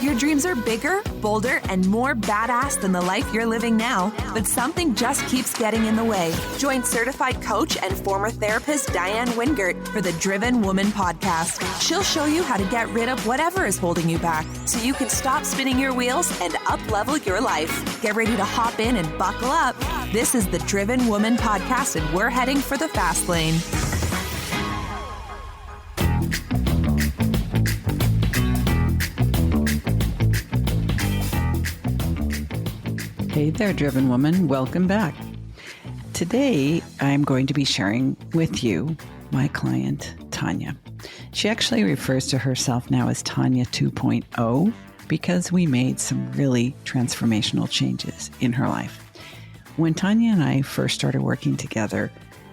Your dreams are bigger, bolder, and more badass than the life you're living now, but something just keeps getting in the way. Join certified coach and former therapist Diane Wingert for the Driven Woman podcast. She'll show you how to get rid of whatever is holding you back so you can stop spinning your wheels and up-level your life. Get ready to hop in and buckle up. This is the Driven Woman podcast, and we're heading for the fast lane. Hey there, Driven Woman. Welcome back. Today, I'm going to be sharing with you my client, Tanya. She actually refers to herself now as Tanya 2.0 because we made some really transformational changes in her life. When Tanya and I first started working together,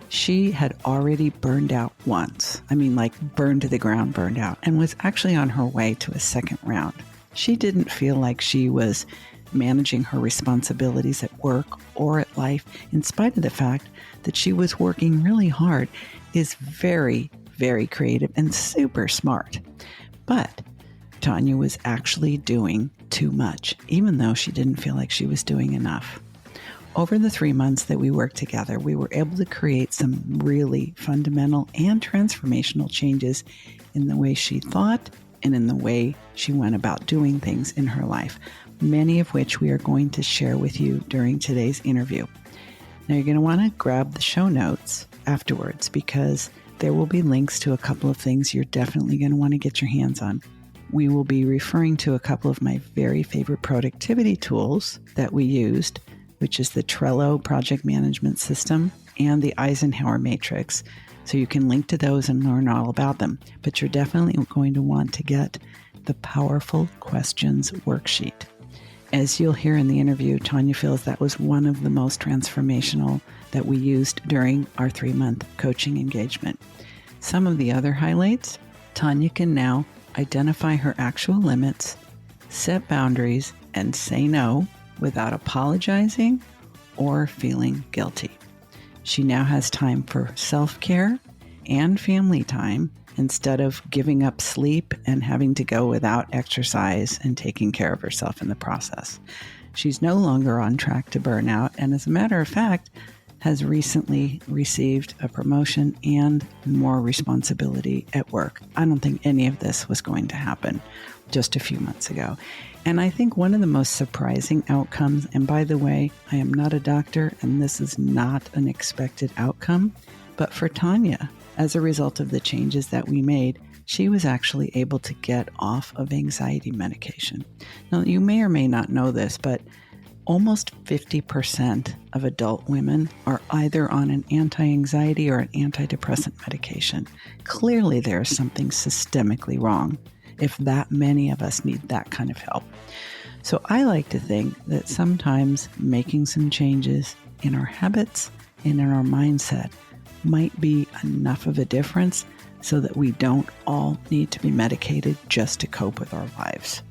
she had already burned out once. I mean, like burned to the ground, burned out, and was actually on her way to a second round. She didn't feel like she was managing her responsibilities at work or at life, in spite of the fact that she was working really hard, is very, very creative and super smart. But Tanya was actually doing too much, even though she didn't feel like she was doing enough. Over the 3 months that we worked together, we were able to create some really fundamental and transformational changes in the way she thought and in the way she went about doing things in her life, many of which we are going to share with you during today's interview. Now, you're going to want to grab the show notes afterwards because there will be links to a couple of things you're definitely going to want to get your hands on. We will be referring to a couple of my very favorite productivity tools that we used, which is the Trello project management system and the Eisenhower matrix. So you can link to those and learn all about them. But you're definitely going to want to get the Powerful Questions worksheet. As you'll hear in the interview, Tanya feels that was one of the most transformational that we used during our 3-month coaching engagement. Some of the other highlights: Tanya can now identify her actual limits, set boundaries, and say no without apologizing or feeling guilty. She now has time for self-care and family time instead of giving up sleep and having to go without exercise and taking care of herself in the process. She's no longer on track to burn out, and as a matter of fact, has recently received a promotion and more responsibility at work. I don't think any of this was going to happen just a few months ago. And I think one of the most surprising outcomes, and by the way, I am not a doctor and this is not an expected outcome, but for Tanya, as a result of the changes that we made, she was actually able to get off of anxiety medication. Now, you may or may not know this, but almost 50% of adult women are either on an anti-anxiety or an antidepressant medication. Clearly, there is something systemically wrong if that many of us need that kind of help. So I like to think that sometimes making some changes in our habits and in our mindset might be enough of a difference so that we don't all need to be medicated just to cope with our lives.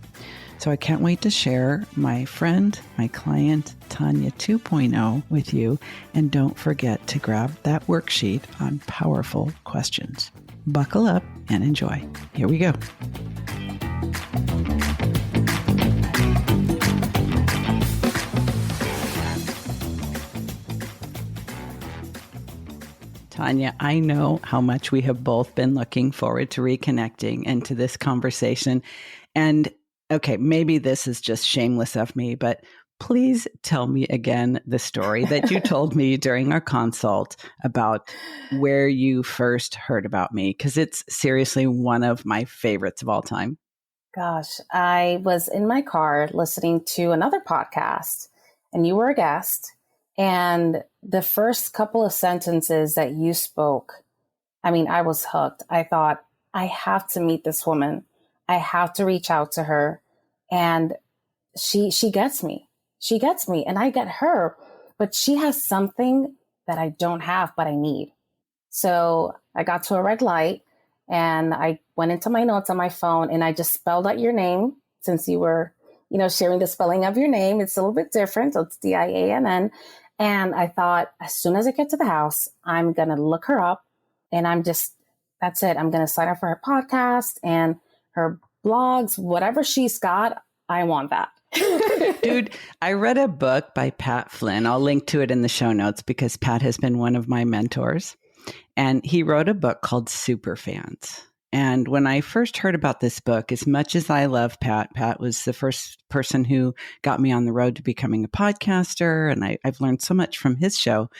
So I can't wait to share my friend, my client, Tanya 2.0 with you. And don't forget to grab that worksheet on Powerful Questions. Buckle up and enjoy. Here we go. Tanya, I know how much we have both been looking forward to reconnecting and to this conversation. And okay, maybe this is just shameless of me, but please tell me again the story that you told me during our consult about where you first heard about me, because it's seriously one of my favorites of all time. Gosh, I was in my car listening to another podcast and you were a guest. And the first couple of sentences that you spoke, I mean, I was hooked. I thought, I have to meet this woman. I have to reach out to her. And she gets me. She gets me and I get her, but she has something that I don't have, but I need. So I got to a red light and I went into my notes on my phone and I just spelled out your name since you were, sharing the spelling of your name. It's a little bit different. So it's Diann. And I thought, as soon as I get to the house, I'm going to look her up and that's it. I'm going to sign up for her podcast and her blogs, whatever she's got. I want that. Dude, I read a book by Pat Flynn. I'll link to it in the show notes because Pat has been one of my mentors. And he wrote a book called Superfans. And when I first heard about this book, as much as I love Pat, Pat was the first person who got me on the road to becoming a podcaster. And I've learned so much from his show.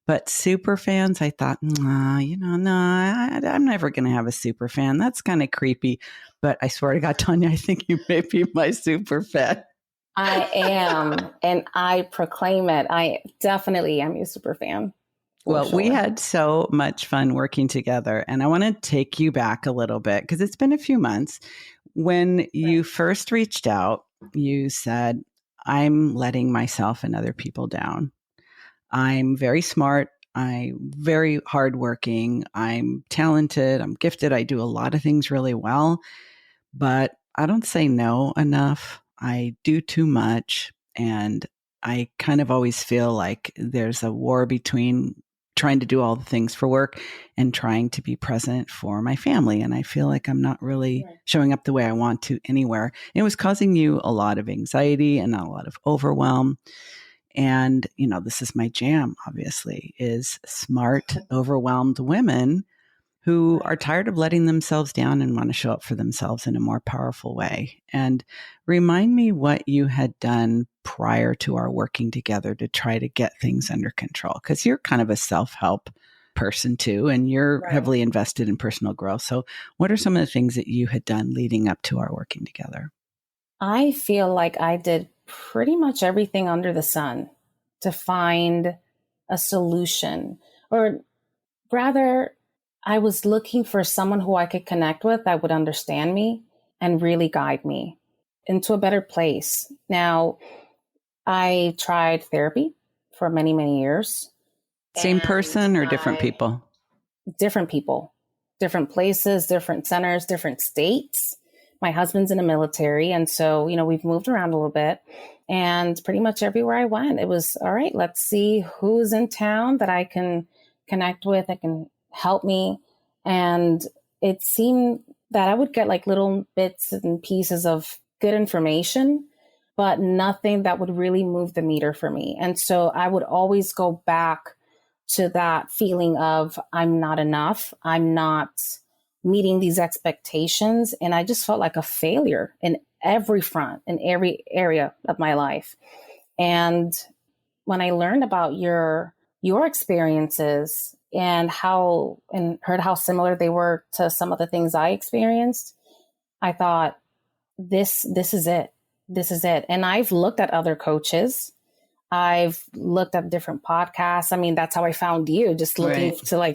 But Superfans, I thought, I'm never going to have a super fan. That's kind of creepy. But I swear to God, Tanya, I think you may be my super fan. I am, and I proclaim it. I definitely am a super fan. Well, we had so much fun working together, and I want to take you back a little bit because it's been a few months. When you first reached out, you said, I'm letting myself and other people down. I'm very smart. I'm very hardworking. I'm talented. I'm gifted. I do a lot of things really well, but I don't say no enough. I do too much. And I kind of always feel like there's a war between trying to do all the things for work and trying to be present for my family. And I feel like I'm not really showing up the way I want to anywhere. It was causing you a lot of anxiety and a lot of overwhelm. And, this is my jam, obviously, is smart, overwhelmed women who are tired of letting themselves down and want to show up for themselves in a more powerful way. And remind me what you had done prior to our working together to try to get things under control, because you're kind of a self-help person too, and you're heavily invested in personal growth. So what are some of the things that you had done leading up to our working together? I feel like I did pretty much everything under the sun to find a solution, or rather, I was looking for someone who I could connect with that would understand me and really guide me into a better place. Now, I tried therapy for many, many years. Same person or different people? Different people, different places, different centers, different states. My husband's in the military. And so, we've moved around a little bit, and pretty much everywhere I went, it was, all right, let's see who's in town that I can connect with, that can help me. And it seemed that I would get like little bits and pieces of good information, but nothing that would really move the meter for me. And so I would always go back to that feeling of I'm not enough. I'm not meeting these expectations. And I just felt like a failure in every front, in every area of my life. And when I learned about your experiences and heard how similar they were to some of the things I experienced, I thought, this is it. This is it. And I've looked at other coaches. I've looked at different podcasts. I mean, that's how I found you, just looking to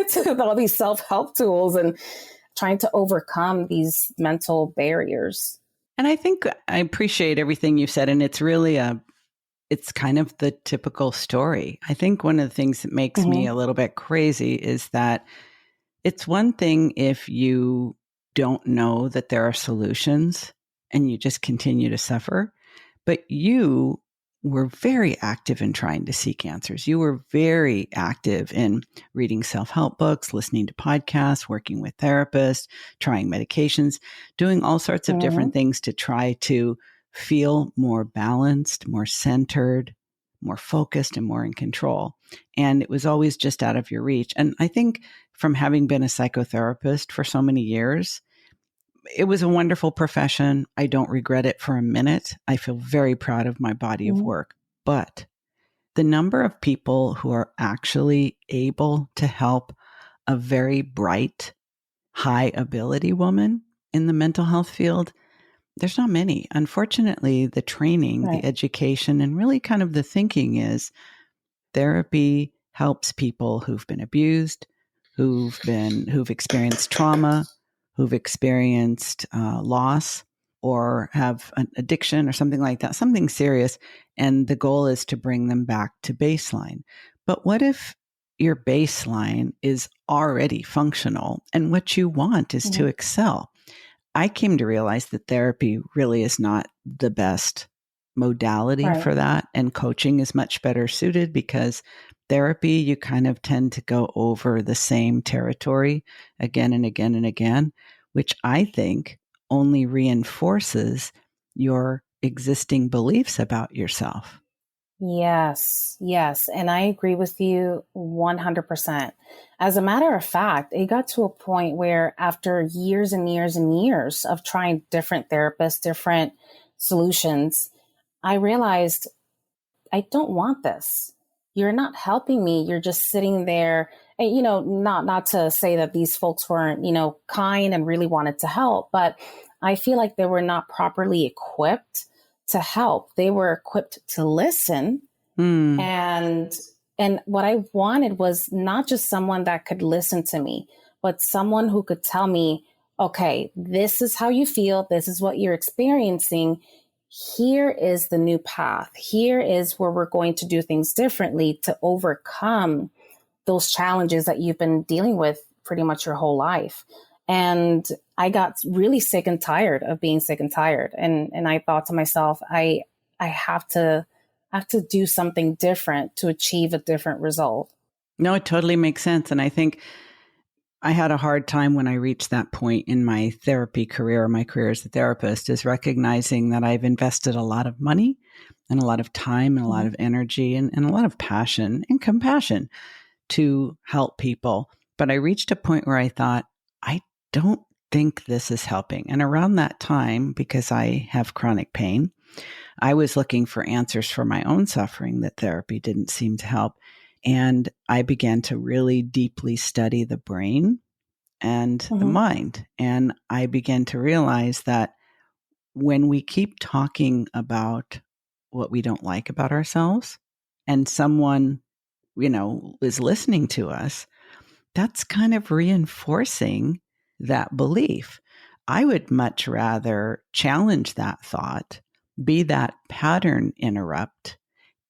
to all these self-help tools and trying to overcome these mental barriers. And I think I appreciate everything you said. And it's really it's kind of the typical story. I think one of the things that makes me a little bit crazy is that it's one thing if you don't know that there are solutions and you just continue to suffer, but you were very active in trying to seek answers. You were very active in reading self-help books, listening to podcasts, working with therapists, trying medications, doing all sorts of different things to try to feel more balanced, more centered, more focused, and more in control. And it was always just out of your reach. And I think from having been a psychotherapist for so many years, it was a wonderful profession. I don't regret it for a minute. I feel very proud of my body of work. But the number of people who are actually able to help a very bright, high ability woman in the mental health field, there's not many. Unfortunately, the training, the education, and really kind of the thinking is therapy helps people who've been abused, who've experienced trauma, who've experienced loss, or have an addiction or something like that, something serious. And the goal is to bring them back to baseline. But what if your baseline is already functional and what you want is to excel? I came to realize that therapy really is not the best modality for that. And coaching is much better suited because therapy, you kind of tend to go over the same territory again and again and again, which I think only reinforces your existing beliefs about yourself. Yes, yes. And I agree with you 100%. As a matter of fact, it got to a point where after years and years and years of trying different therapists, different solutions, I realized I don't want this. You're not helping me. You're just sitting there. And, not to say that these folks weren't, kind and really wanted to help, but I feel like they were not properly equipped to help. They were equipped to listen. And what I wanted was not just someone that could listen to me, but someone who could tell me, okay, this is how you feel. This is what you're experiencing. Here is the new path. Here is where we're going to do things differently to overcome those challenges that you've been dealing with pretty much your whole life. And I got really sick and tired of being sick and tired. And I thought to myself, I have to do something different to achieve a different result. No, it totally makes sense. And I think I had a hard time when I reached that point in my therapy career, my career as a therapist, is recognizing that I've invested a lot of money and a lot of time and a lot of energy and a lot of passion and compassion to help people. But I reached a point where I thought, I don't think this is helping. And around that time, because I have chronic pain, I was looking for answers for my own suffering that therapy didn't seem to help. And I began to really deeply study the brain and the mind. And I began to realize that when we keep talking about what we don't like about ourselves and someone, is listening to us, that's kind of reinforcing that belief. I would much rather challenge that thought, be that pattern interrupt,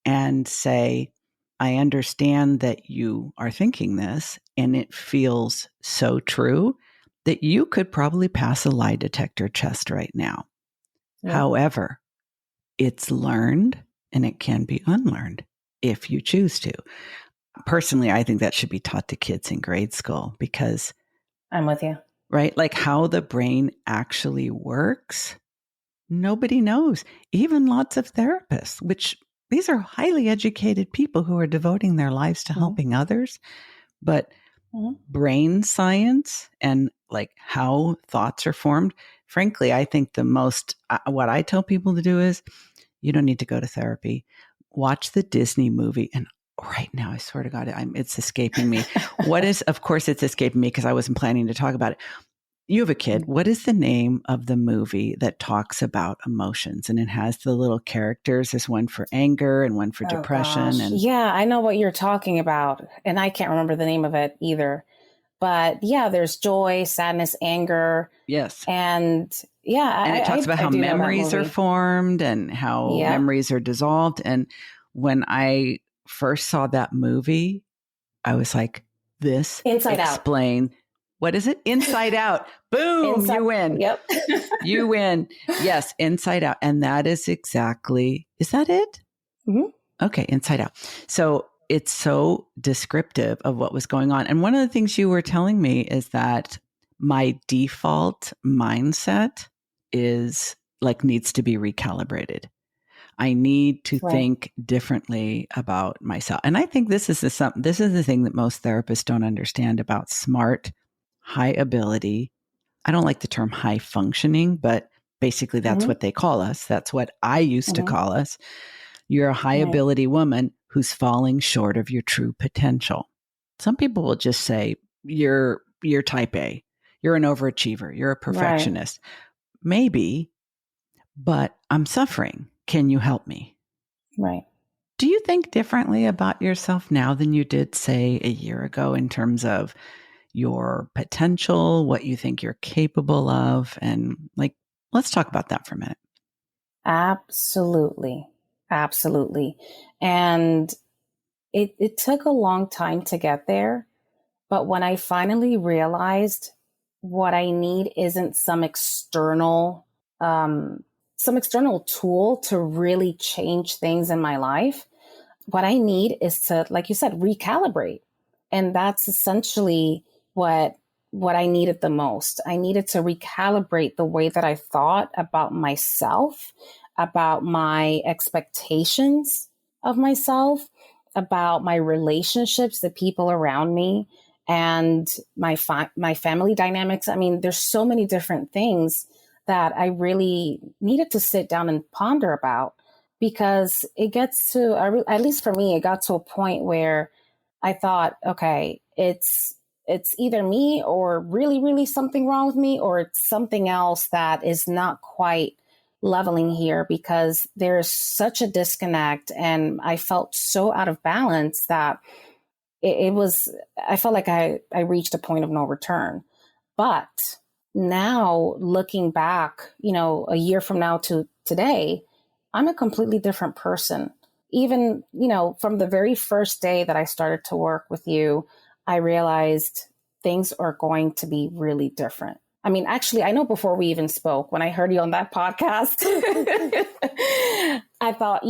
and say, I understand that you are thinking this, and it feels so true that you could probably pass a lie detector test right now. Yeah. However, it's learned and it can be unlearned if you choose to. Personally, I think that should be taught to kids in grade school because I'm with you. Right? Like how the brain actually works, nobody knows. Even lots of therapists, which these are highly educated people who are devoting their lives to helping others. But brain science and like how thoughts are formed, frankly, I think the most, what I tell people to do is you don't need to go to therapy. Watch the Disney movie. And right now, I swear to God, it's escaping me. Of course, it's escaping me because I wasn't planning to talk about it. You have a kid. What is the name of the movie that talks about emotions? And it has the little characters. There's one for anger and one for depression. And yeah, I know what you're talking about. And I can't remember the name of it either. But yeah, there's joy, sadness, anger. Yes. And yeah. And it talks about how memories are formed and how memories are dissolved. And when I first saw that movie, I was like, this Inside explain. What is it? Inside Out. Boom, you win. Yep. You win. Yes, Inside Out. And that is exactly, is that it? Mm-hmm. Okay, Inside Out. So it's so descriptive of what was going on. And one of the things you were telling me is that my default mindset is like needs to be recalibrated. I need to think differently about myself. And I think this is the thing that most therapists don't understand about smart, high ability. I don't like the term high functioning, but basically that's what they call us. That's what I used to call us. You're a high ability woman who's falling short of your true potential. Some people will just say, you're type A. You're an overachiever. You're a perfectionist. Maybe, but I'm suffering. Can you help me? Right. Do you think differently about yourself now than you did, say, a year ago in terms of your potential, what you think you're capable of? And like, let's talk about that for a minute. Absolutely. Absolutely. And it took a long time to get there. But when I finally realized what I need isn't some external tool to really change things in my life, what I need is to, like you said, recalibrate. And that's essentially what what I needed the most. I needed to recalibrate the way that I thought about myself, about my expectations of myself, about my relationships, the people around me, and my family dynamics. I mean, there's so many different things that I really needed to sit down and ponder about, because it gets to, at least for me, it got to a point where I thought, okay, it's either me or really, really something wrong with me, or it's something else that is not quite leveling here, because there's such a disconnect. And I felt so out of balance that I felt like I reached a point of no return. But now looking back, a year from now to today, I'm a completely different person. Even, from the very first day that I started to work with you, I realized things are going to be really different. I mean, actually, I know before we even spoke, when I heard you on that podcast, I thought,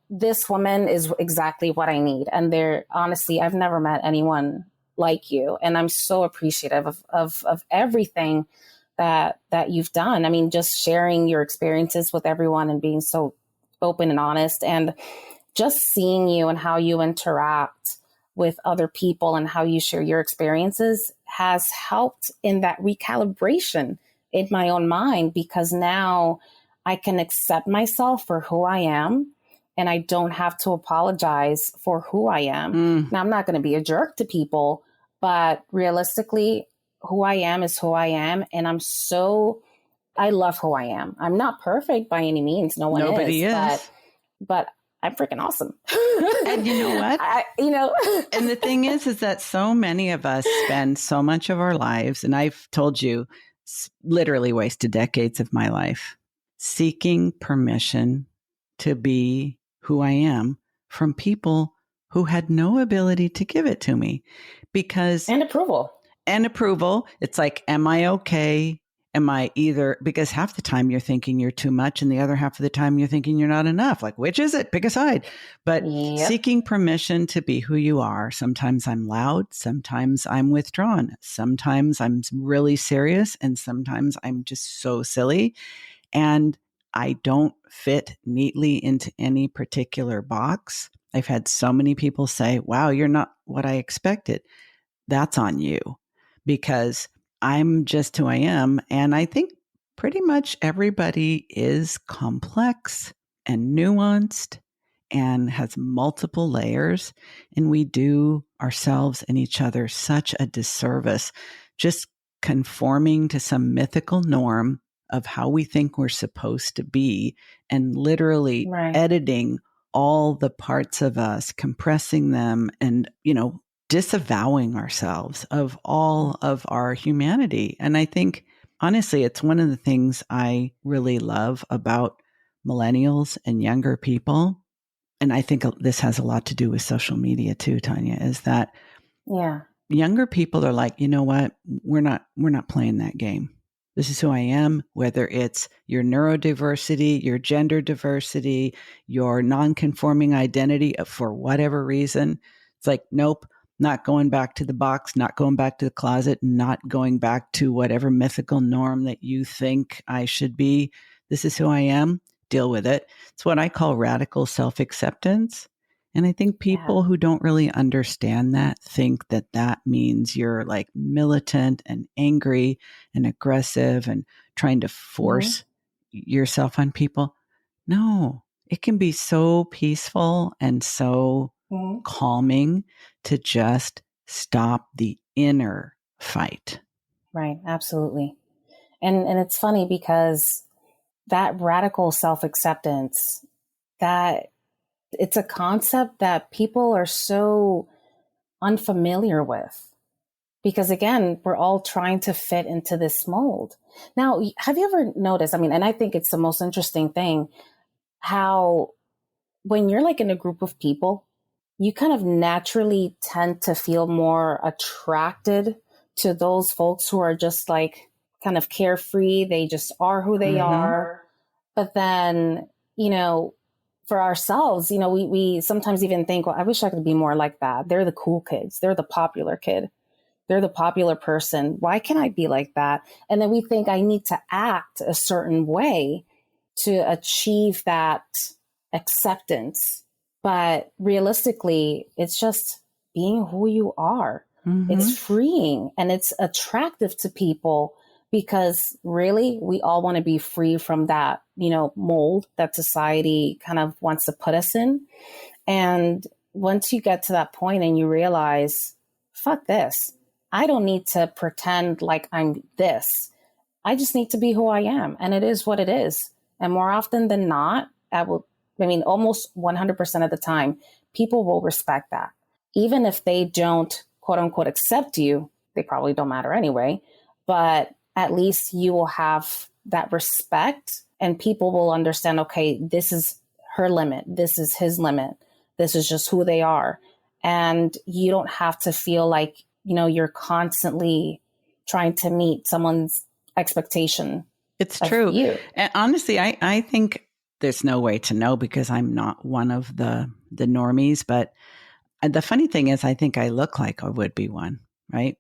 this woman is exactly what I need. And honestly, I've never met anyone like you. And I'm so appreciative of everything that you've done. I mean, just sharing your experiences with everyone and being so open and honest, and just seeing you and how you interact with other people and how you share your experiences has helped in that recalibration in my own mind, because now I can accept myself for who I am, and I don't have to apologize for who I am. Now, I'm not going to be a jerk to people, but realistically, who I am is who I am. And I love who I am. I'm not perfect by any means. Nobody is. But I'm freaking awesome. And you know what? And the thing is that so many of us spend so much of our lives, and I've told you, literally wasted decades of my life seeking permission to be who I am from people who had no ability to give it to me. And approval. It's like, am I okay? Am I because half the time you're thinking you're too much, and the other half of the time you're thinking you're not enough. Like, which is it? Pick a side. But seeking permission to be who you are. Sometimes I'm loud. Sometimes I'm withdrawn. Sometimes I'm really serious. And sometimes I'm just so silly. And I don't fit neatly into any particular box. I've had so many people say, wow, you're not what I expected. That's on you, because I'm just who I am. And I think pretty much everybody is complex and nuanced and has multiple layers. And we do ourselves and each other such a disservice just conforming to some mythical norm of how we think we're supposed to be, and literally editing all the parts of us, compressing them, and, disavowing ourselves of all of our humanity. And I think, honestly, it's one of the things I really love about millennials and younger people. And I think this has a lot to do with social media too, Tanya, is that younger people are like, you know what? We're not playing that game. This is who I am, whether it's your neurodiversity, your gender diversity, your non-conforming identity for whatever reason. It's like, nope, not going back to the box, not going back to the closet, not going back to whatever mythical norm that you think I should be. This is who I am. Deal with it. It's what I call radical self-acceptance. And I think people who don't really understand that think that that means you're like militant and angry and aggressive and trying to force yourself on people. No, it can be so peaceful and so calming to just stop the inner fight. Right. Absolutely. And it's funny because that radical self-acceptance, that it's a concept that people are so unfamiliar with, because again, we're all trying to fit into this mold. Now, have you ever noticed, and I think it's the most interesting thing, how when you're like in a group of people, you kind of naturally tend to feel more attracted to those folks who are just like kind of carefree. They just are who they are. But then, for ourselves, we sometimes even think, well, I wish I could be more like that. They're the cool kids. They're the popular kid. They're the popular person. Why can't I be like that? And then we think I need to act a certain way to achieve that acceptance. But realistically, it's just being who you are. Mm-hmm. It's freeing and it's attractive to people because really we all want to be free from that, mold that society kind of wants to put us in. And once you get to that point and you realize, fuck this, I don't need to pretend like I'm this. I just need to be who I am. And it is what it is. And more often than not, almost 100% of the time, people will respect that. Even if they don't, quote unquote, accept you, they probably don't matter anyway. But at least you will have that respect and people will understand, okay, this is her limit. This is his limit. This is just who they are. And you don't have to feel like, you're constantly trying to meet someone's expectation. It's true. You. And honestly, I think there's no way to know because I'm not one of the normies. But the funny thing is, I think I look like I would be one, right?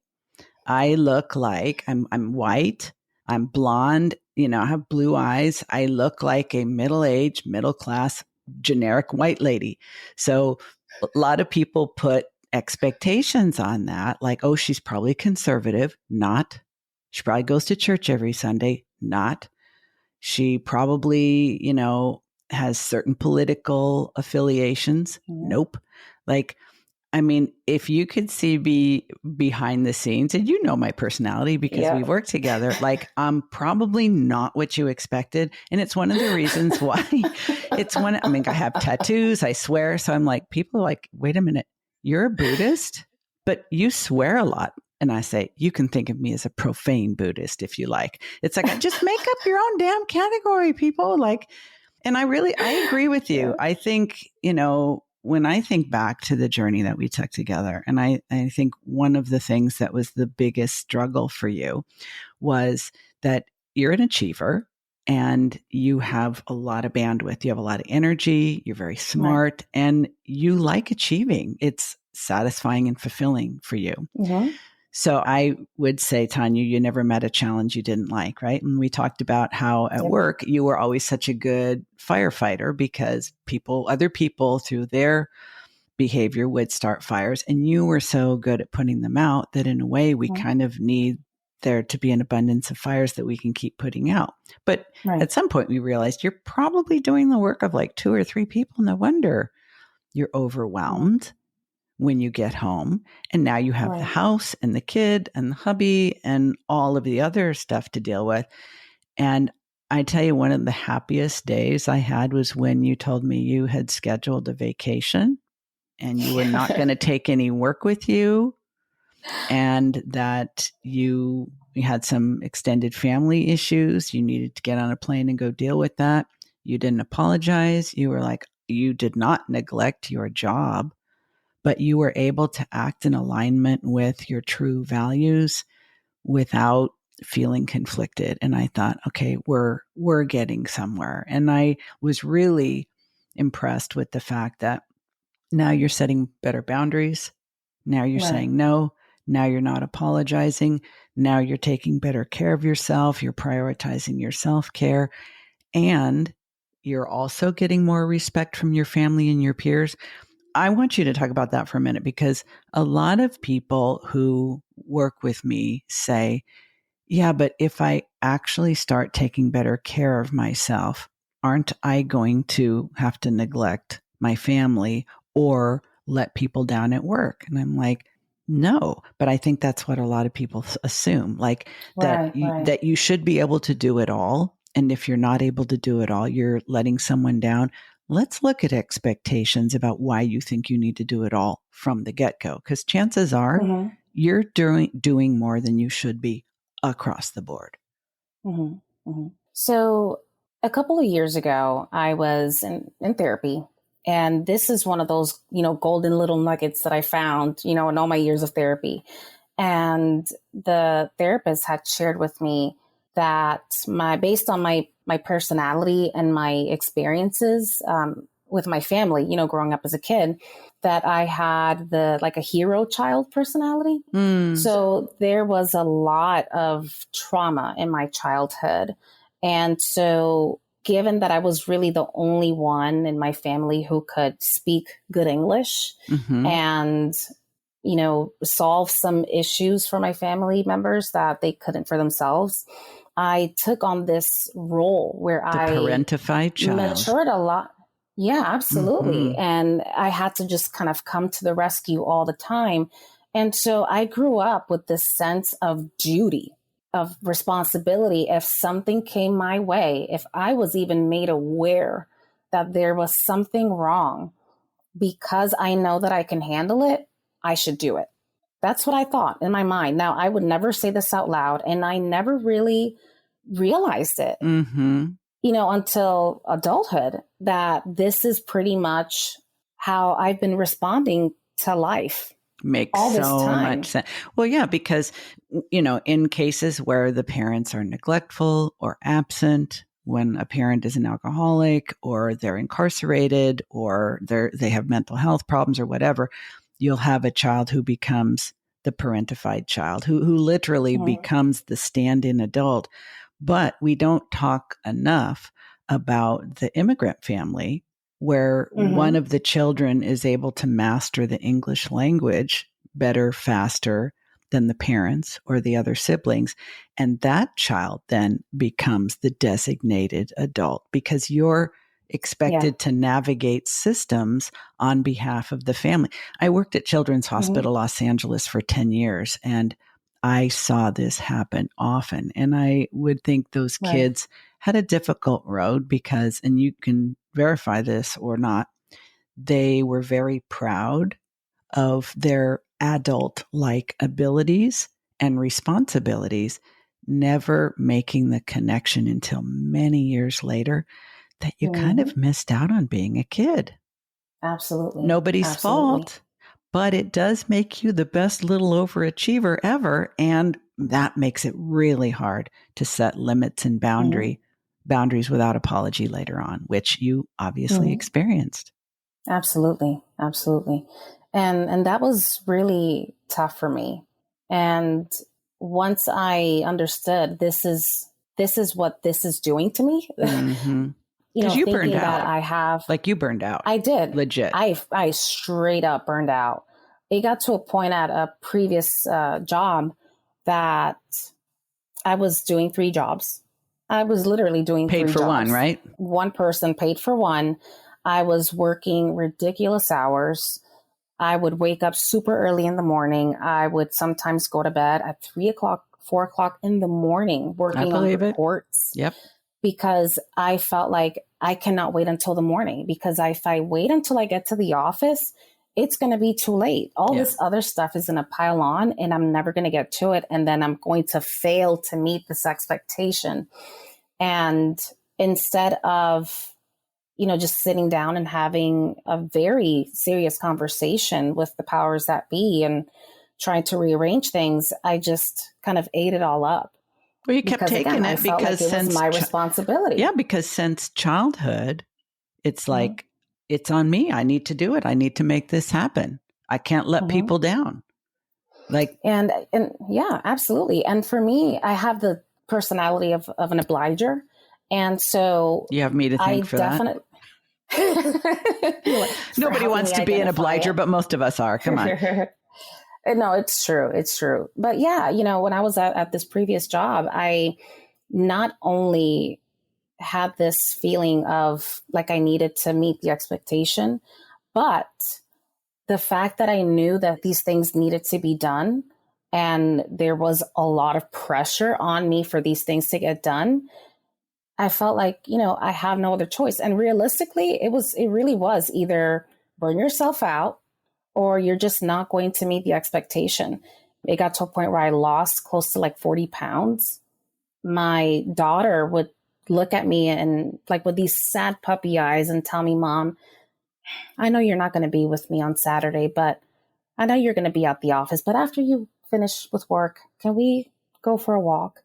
I look like I'm white, I'm blonde, I have blue eyes. I look like a middle-aged, middle-class, generic white lady. So a lot of people put expectations on that, like, oh, she's probably conservative. Not. She probably goes to church every Sunday. Not. She probably, has certain political affiliations. Mm-hmm. Nope. Like, if you could see me behind the scenes, and my personality because we've worked together, like I'm probably not what you expected. And it's one of the reasons why I have tattoos, I swear. So I'm like, people are like, wait a minute, you're a Buddhist, but you swear a lot. And I say, you can think of me as a profane Buddhist if you like. It's like, just make up your own damn category, people. Like, and I agree with you. Yeah. I think, when I think back to the journey that we took together, and I think one of the things that was the biggest struggle for you was that you're an achiever and you have a lot of bandwidth. You have a lot of energy. You're very smart, right, and you like achieving. It's satisfying and fulfilling for you. Mm-hmm. So I would say, Tanya, you never met a challenge you didn't like, right? And we talked about how at work you were always such a good firefighter because other people through their behavior would start fires, and you were so good at putting them out that in a way we kind of need there to be an abundance of fires that we can keep putting out. But at some point we realized you're probably doing the work of like 2 or 3 people. No wonder you're overwhelmed when you get home. And now you have the house and the kid and the hubby and all of the other stuff to deal with. And I tell you, one of the happiest days I had was when you told me you had scheduled a vacation and you were not going to take any work with you, and that you had some extended family issues. You needed to get on a plane and go deal with that. You didn't apologize. You were like, you did not neglect your job, but you were able to act in alignment with your true values without feeling conflicted. And I thought, okay, we're getting somewhere. And I was really impressed with the fact that now you're setting better boundaries. Now you're saying no. Now you're not apologizing. Now you're taking better care of yourself. You're prioritizing your self-care. And you're also getting more respect from your family and your peers. I want you to talk about that for a minute, because a lot of people who work with me say, yeah, but if I actually start taking better care of myself, aren't I going to have to neglect my family or let people down at work? And I'm like, no, but I think that's what a lot of people assume, like that you should be able to do it all. And if you're not able to do it all, you're letting someone down. Let's look at expectations about why you think you need to do it all from the get-go, because chances are you're doing more than you should be across the board. So a couple of years ago, I was in therapy, and this is one of those, golden little nuggets that I found, in all my years of therapy. And the therapist had shared with me that based on my personality and my experiences, with my family, growing up as a kid, that I had like a hero child personality. So there was a lot of trauma in my childhood. And so given that I was really the only one in my family who could speak good English and, solve some issues for my family members that they couldn't for themselves, I took on this role where The I parentified child. matured a lot. Yeah, absolutely. And I had to just kind of come to the rescue all the time. And so I grew up with this sense of duty, of responsibility. If something came my way, if I was even made aware that there was something wrong, because I know that I can handle it, I should do it. That's what I thought in my mind. Now, I would never say this out loud, and I never really realized it, until adulthood, that this is pretty much how I've been responding to life. Makes all this so time. much sense. Well, yeah, because, in cases where the parents are neglectful or absent, when a parent is an alcoholic or they're incarcerated or they have mental health problems or whatever, you'll have a child who becomes the parentified child, who literally becomes the stand-in adult. But we don't talk enough about the immigrant family where one of the children is able to master the English language better, faster than the parents or the other siblings. And that child then becomes the designated adult because you're expected to navigate systems on behalf of the family. I worked at Children's Hospital Los Angeles for 10 years, and I saw this happen often. And I would think those kids had a difficult road because, and you can verify this or not, they were very proud of their adult-like abilities and responsibilities, never making the connection until many years later that you kind of missed out on being a kid. Absolutely. Nobody's fault, but it does make you the best little overachiever ever. And that makes it really hard to set limits and boundaries without apology later on, which you obviously experienced. Absolutely. Absolutely. And that was really tough for me. And once I understood this is what this is doing to me, Because you burned out. that I have, like you burned out. I did. Legit. I straight up burned out. It got to a point at a previous job that I was doing 3 jobs. I was literally doing paid 3 for jobs. one, right? One person paid for one. I was working ridiculous hours. I would wake up super early in the morning. I would sometimes go to bed at 3 o'clock, 4 o'clock in the morning, working on reports. Yep. Because I felt like I cannot wait until the morning, because if I wait until I get to the office, it's going to be too late. All this other stuff is going to pile on and I'm never going to get to it. And then I'm going to fail to meet this expectation. And instead of, just sitting down and having a very serious conversation with the powers that be and trying to rearrange things, I just kind of ate it all up. Well, you kept taking it because it was my responsibility. Yeah, because since childhood, it's like, it's on me. I need to do it. I need to make this happen. I can't let people down. And yeah, absolutely. And for me, I have the personality of an obliger. And so you have me to thank for that. Nobody wants to be an obliger, but most of us are. Come on. No, it's true. It's true. But yeah, when I was at this previous job, I not only had this feeling of like I needed to meet the expectation, but the fact that I knew that these things needed to be done and there was a lot of pressure on me for these things to get done, I felt like, I have no other choice. And realistically, it really was either burn yourself out or you're just not going to meet the expectation. It got to a point where I lost close to like 40 pounds. My daughter would look at me and like with these sad puppy eyes and tell me, Mom, I know you're not going to be with me on Saturday, but I know you're going to be at the office. But after you finish with work, can we go for a walk?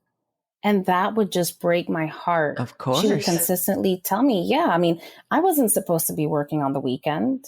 And that would just break my heart. Of She would course. consistently tell me, yeah, I mean, I wasn't supposed to be working on the weekend,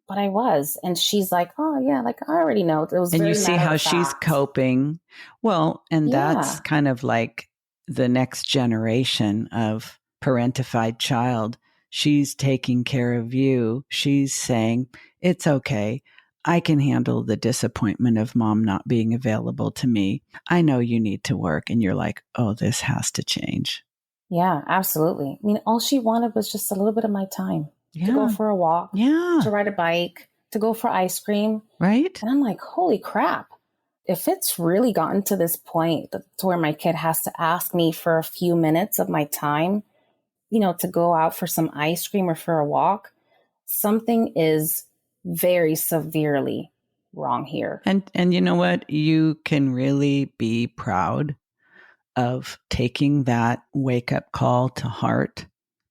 but I was. And she's like, oh, yeah, like I already know. It was And you very see matter how of she's fact. coping. Well, and that's Yeah. kind of like the next generation of parentified child. She's taking care of you. She's saying, it's okay. I can handle the disappointment of mom not being available to me. I know you need to work. And you're like, oh, this has to change. Yeah, absolutely. I mean, all she wanted was just a little bit of my time to go Yeah. for a walk, Yeah. to ride a bike, to go for ice cream. Right. And I'm like, holy crap. If it's really gotten to this point to where my kid has to ask me for a few minutes of my time, to go out for some ice cream or for a walk, something is very severely wrong here. And you know what? You can really be proud of taking that wake up call to heart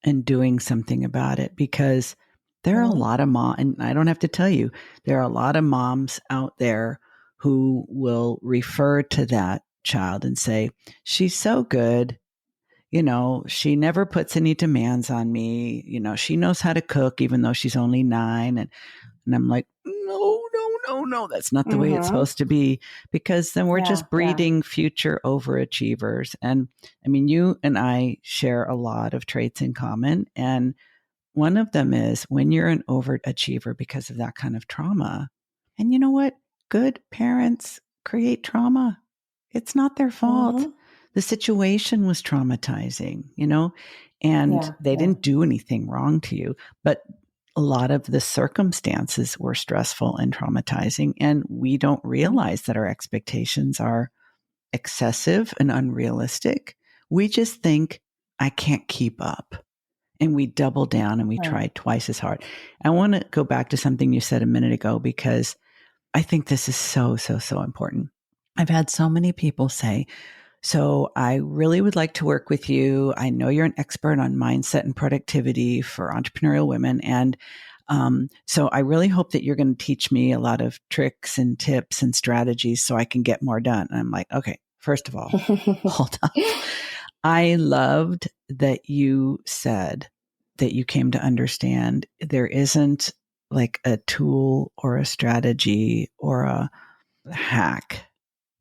and doing something about it, because there are a Mm-hmm. lot of moms, and I don't have to tell you, there are a lot of moms out there who will refer to that child and say, she's so good. She never puts any demands on me. She knows how to cook, even though she's only 9. And I'm like, no, no, no, no. That's not the way it's Mm-hmm. supposed to be, because then we're Yeah, just yeah. breeding future overachievers. And I mean, you and I share a lot of traits in common. And one of them is when you're an overachiever because of that kind of trauma. And you know what? Good parents create trauma. It's not their fault. Mm-hmm. The situation was traumatizing, and Yeah, they yeah. didn't do anything wrong to you. But a lot of the circumstances were stressful and traumatizing. And we don't Mm-hmm. realize that our expectations are excessive and unrealistic. We just think, I can't keep up. And we double down and we Right. try twice as hard. I want to go back to something you said a minute ago, because I think this is so, so, so important. I've had so many people say, so I really would like to work with you. I know you're an expert on mindset and productivity for entrepreneurial women. And so I really hope that you're going to teach me a lot of tricks and tips and strategies so I can get more done. And I'm like, okay, first of all, hold up. I loved that you said that you came to understand there isn't like a tool or a strategy or a hack.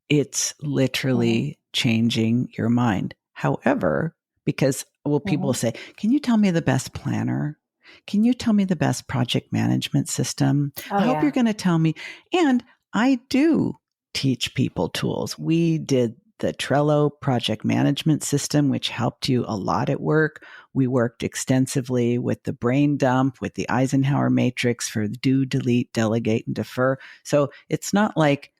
It's Mm-hmm. literally changing your mind. However, because people Mm-hmm. say, can you tell me the best planner? Can you tell me the best project management system? Oh, I hope you're yeah. going to tell me. And I do teach people tools. We did the Trello project management system, which helped you a lot at work. We worked extensively with the brain dump, with the Eisenhower matrix for do, delete, delegate, and defer. So it's not like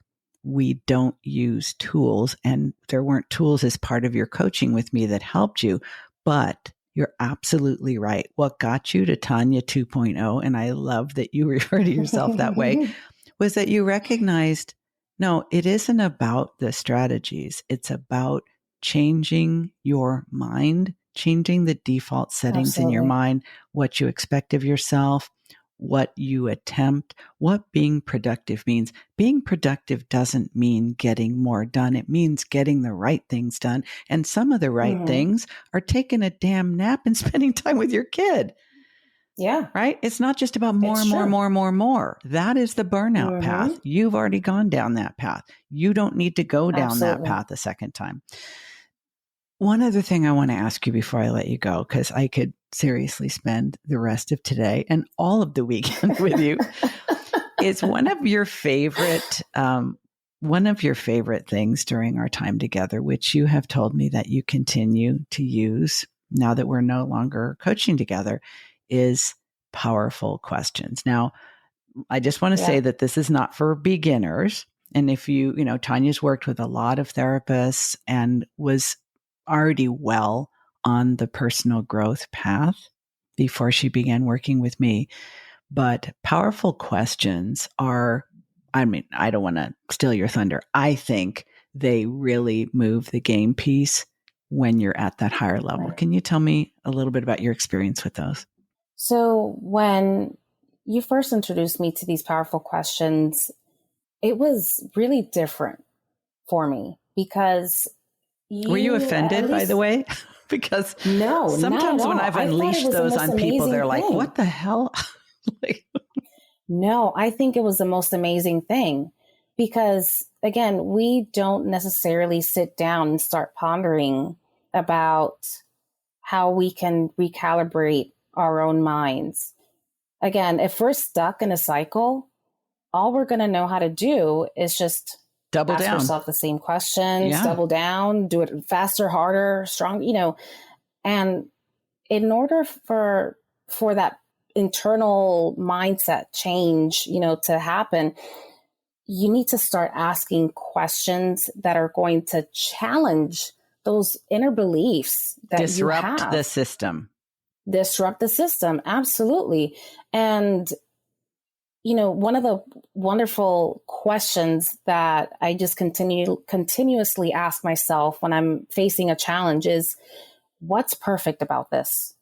we don't use tools, and there weren't tools as part of your coaching with me that helped you. But you're absolutely right. What got you to Tanya 2.0, and I love that you refer to yourself that way, was that you recognized, no, it isn't about the strategies. It's about changing your mind, changing the default settings in your Absolutely. mind, what you expect of yourself, what you attempt, what being productive means. Being productive doesn't mean getting more done. It means getting the right things done. And some of the right Mm-hmm. things are taking a damn nap and spending time with your kid, Yeah, right? It's not just about more it's and more and true. more and more and more. That is the burnout path. Mm-hmm. You've already gone down that path. You don't need to go down that Absolutely. path a second time. One other thing I want to ask you before I let you go, because I could seriously spend the rest of today and all of the weekend with you, is one of your favorite things during our time together, which you have told me that you continue to use now that we're no longer coaching together, is powerful questions. Now, I just want to say Yeah. that this is not for beginners. And if Tanya's worked with a lot of therapists and was already well on the personal growth path before she began working with me. But powerful questions are, I mean, I don't want to steal your thunder. I think they really move the game piece when you're at that higher level. Right. Can you tell me a little bit about your experience with those? So when you first introduced me to these powerful questions, it was really different for me because Were you offended, by the way? Because No, sometimes when I've unleashed those on people, they're like, what the hell? Like, no, I think it was the most amazing thing because, again, we don't necessarily sit down and start pondering about how we can recalibrate our own minds. Again, if we're stuck in a cycle, all we're going to know how to do is just double ask down. yourself the same questions, double down, do it faster, harder, strong, and in order for that internal mindset change, to happen, you need to start asking questions that are going to challenge those inner beliefs that disrupt you have. the system. Disrupt the system. Absolutely. And, one of the wonderful questions that I just continuously ask myself when I'm facing a challenge is, what's perfect about this?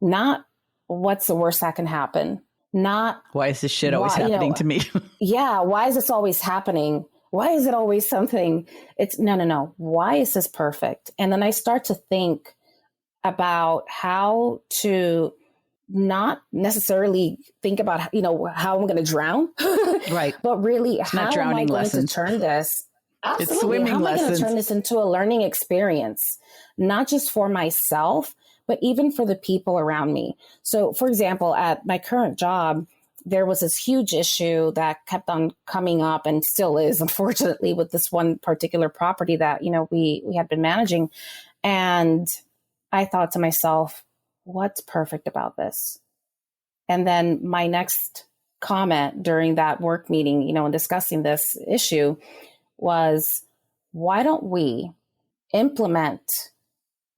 Not what's the worst that can happen. Not why is this shit always happening to me? Yeah. Why is this always happening? Why is it always something? It's no. Why is this perfect? And then I start to think about how to not necessarily think about, how I'm going to drown. Right. But really, how am I going to turn this? Absolutely. It's swimming how am I going to turn this into a learning experience, not just for myself, but even for the people around me. So, for example, at my current job, there was this huge issue that kept on coming up and still is, unfortunately, with this one particular property that, we had been managing. And I thought to myself, what's perfect about this? And then my next comment during that work meeting, in discussing this issue was, why don't we implement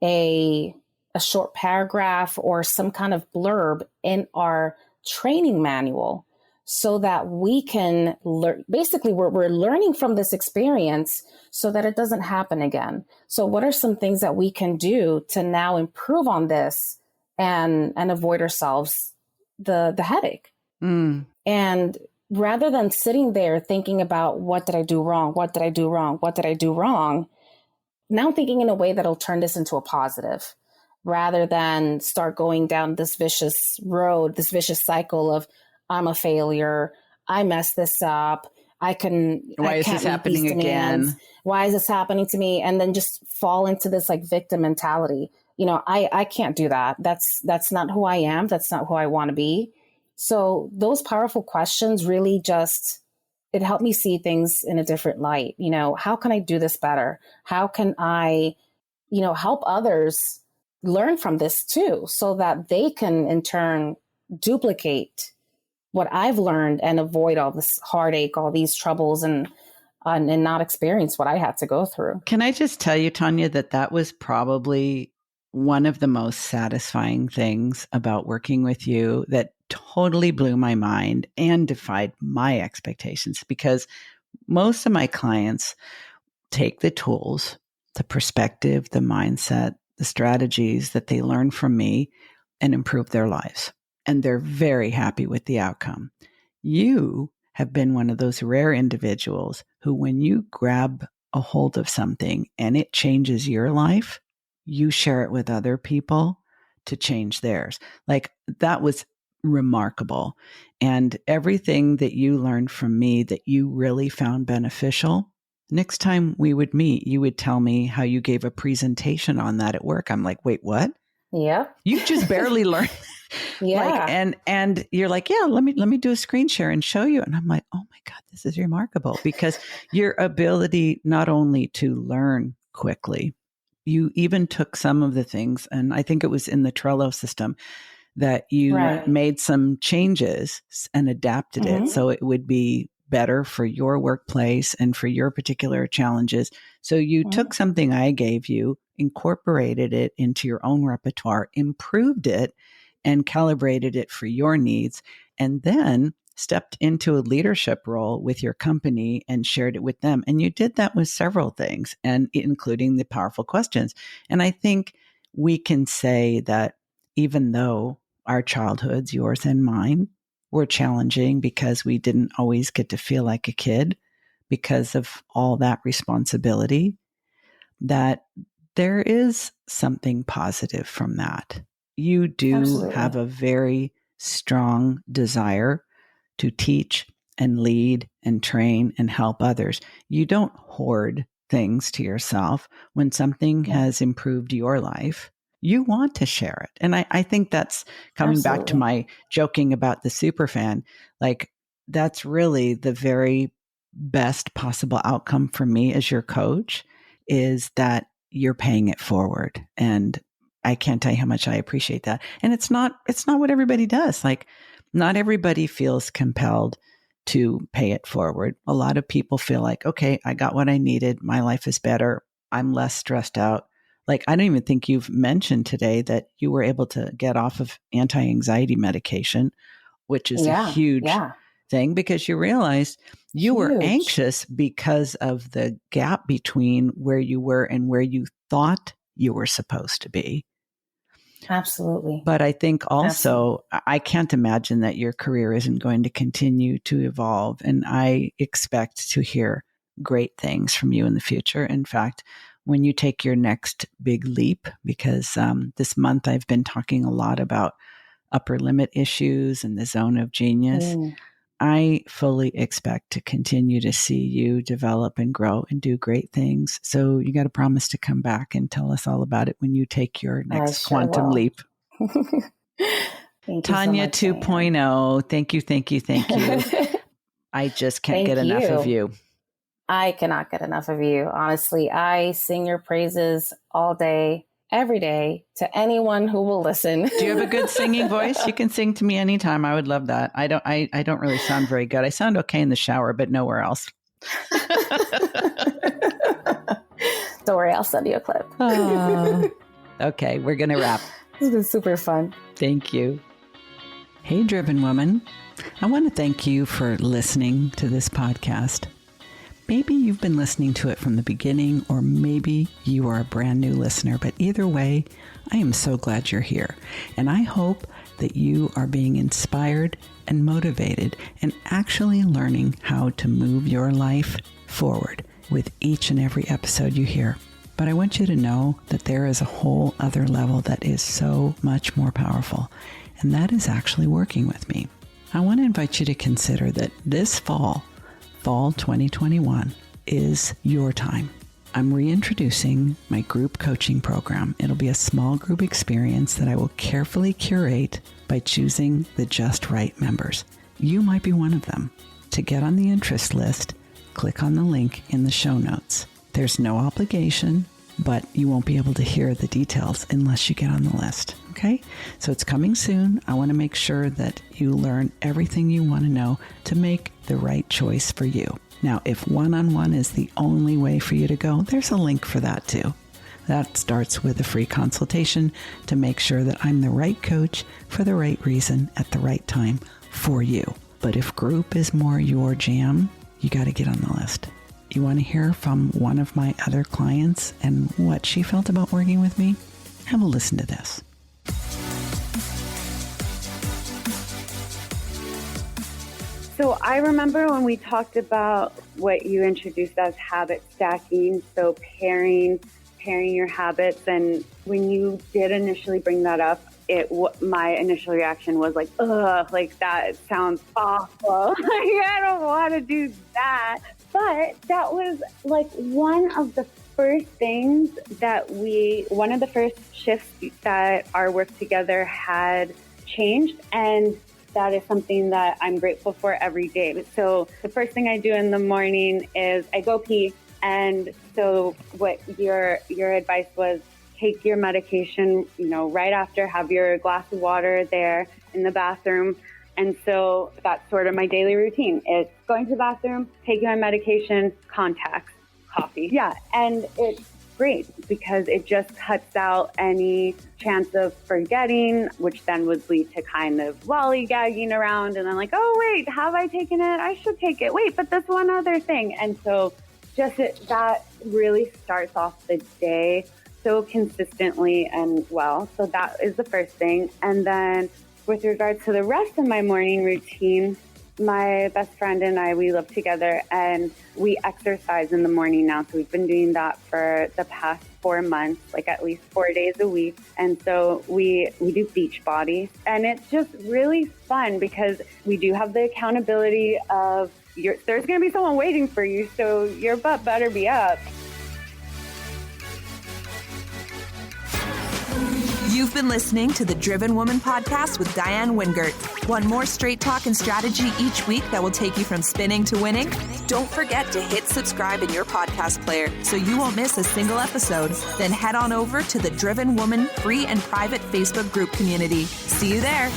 a short paragraph or some kind of blurb in our training manual so that we can learn? Basically, we're learning from this experience so that it doesn't happen again. So what are some things that we can do to now improve on this and avoid ourselves the headache? And rather than sitting there thinking about, what did I do wrong? What did I do wrong? What did I do wrong? Now thinking in a way that'll turn this into a positive, rather than start going down this vicious road, this vicious cycle of, I'm a failure, I messed this up, why is this happening again? Why is this happening to me? And then just fall into this like victim mentality. I can't do that. That's not who I am. That's not who I want to be. So those powerful questions really it helped me see things in a different light. How can I do this better? How can I, help others learn from this too, so that they can in turn duplicate what I've learned and avoid all this heartache, all these troubles, and not experience what I had to go through. Can I just tell you, Tanya, that was probably one of the most satisfying things about working with you, that totally blew my mind and defied my expectations, because most of my clients take the tools, the perspective, the mindset, the strategies that they learn from me and improve their lives. And they're very happy with the outcome. You have been one of those rare individuals who, when you grab a hold of something and it changes your life, you share it with other people to change theirs. Like, that was remarkable. And everything that you learned from me that you really found beneficial, next time we would meet, you would tell me how you gave a presentation on that at work. I'm like, wait, what? Yeah. You just barely learned. Yeah. And you're like, yeah, let me do a screen share and show you. And I'm like, oh my God, this is remarkable, because your ability not only to learn quickly, you even took some of the things, and I think it was in the Trello system that you made some changes and adapted it so it would be better for your workplace and for your particular challenges. So you took something I gave you, incorporated it into your own repertoire, improved it, and calibrated it for your needs, and then stepped into a leadership role with your company and shared it with them. And you did that with several things, and including the powerful questions. And I think we can say that even though our childhoods, yours and mine, were challenging because we didn't always get to feel like a kid because of all that responsibility, that there is something positive from that. You do Absolutely. have a very strong desire to teach and lead and train and help others. You don't hoard things to yourself. When something has improved your life, you want to share it. And I think that's coming back to my joking about the superfan. Like, that's really the very best possible outcome for me as your coach, is that you're paying it forward. And I can't tell you how much I appreciate that. And it's not what everybody does. Like, not everybody feels compelled to pay it forward. A lot of people feel like, okay, I got what I needed. My life is better. I'm less stressed out. Like, I don't even think you've mentioned today that you were able to get off of anti-anxiety medication, which is a huge thing, because you realized you were anxious because of the gap between where you were and where you thought you were supposed to be. Absolutely. But I think also, I can't imagine that your career isn't going to continue to evolve. And I expect to hear great things from you in the future. In fact, when you take your next big leap, because this month I've been talking a lot about upper limit issues and the zone of genius, I fully expect to continue to see you develop and grow and do great things. So you got to promise to come back and tell us all about it when you take your next quantum leap. Thank Tanya you so much, 2.0. Thank you, thank you, thank you. I just can't get enough of you. I cannot get enough of you. Honestly, I sing your praises all day, every day, to anyone who will listen. Do you have a good singing voice? You can sing to me anytime. I would love that. I don't really sound very good. I sound okay in the shower, but nowhere else. Don't worry, I'll send you a clip. Okay, we're going to wrap. This has been super fun. Thank you. Hey, Driven Woman. I want to thank you for listening to this podcast. Maybe you've been listening to it from the beginning, or maybe you are a brand new listener, but either way, I am so glad you're here. And I hope that you are being inspired and motivated and actually learning how to move your life forward with each and every episode you hear. But I want you to know that there is a whole other level that is so much more powerful, and that is actually working with me. I want to invite you to consider that this fall 2021, is your time. I'm reintroducing my group coaching program. It'll be a small group experience that I will carefully curate by choosing the just right members. You might be one of them. To get on the interest list, click on the link in the show notes. There's no obligation, but you won't be able to hear the details unless you get on the list. Okay? So it's coming soon. I want to make sure that you learn everything you want to know to make the right choice for you. Now, if one-on-one is the only way for you to go, there's a link for that too. That starts with a free consultation to make sure that I'm the right coach for the right reason at the right time for you. But if group is more your jam, you got to get on the list. You want to hear from one of my other clients and what she felt about working with me? Have a listen to this. So I remember when we talked about what you introduced as habit stacking, so pairing your habits. And when you did initially bring that up, my initial reaction was like, ugh, like that sounds awful. Like, I don't want to do that. But that was like one of the first things that one of the first shifts that our work together had changed. And that is something that I'm grateful for every day. So the first thing I do in the morning is I go pee. And so what your advice was, take your medication, right after, have your glass of water there in the bathroom. And so that's sort of my daily routine is going to the bathroom, taking my medication, contacts, coffee. Yeah. And it's great because it just cuts out any chance of forgetting, which then would lead to kind of lollygagging around and then like, oh, wait, have I taken it? I should take it. Wait, but this one other thing. And so that really starts off the day so consistently and well. So that is the first thing. And then with regards to the rest of my morning routine, My best friend and I, we live together and we exercise in the morning now. So we've been doing that for the past 4 months, like at least 4 days a week. And so we do beach body, and it's just really fun because we do have the accountability of there's going to be someone waiting for you. So your butt better be up. You've been listening to the Driven Woman podcast with Diane Wingert. Want more straight talk and strategy each week that will take you from spinning to winning? Don't forget to hit subscribe in your podcast player so you won't miss a single episode. Then head on over to the Driven Woman free and private Facebook group community. See you there.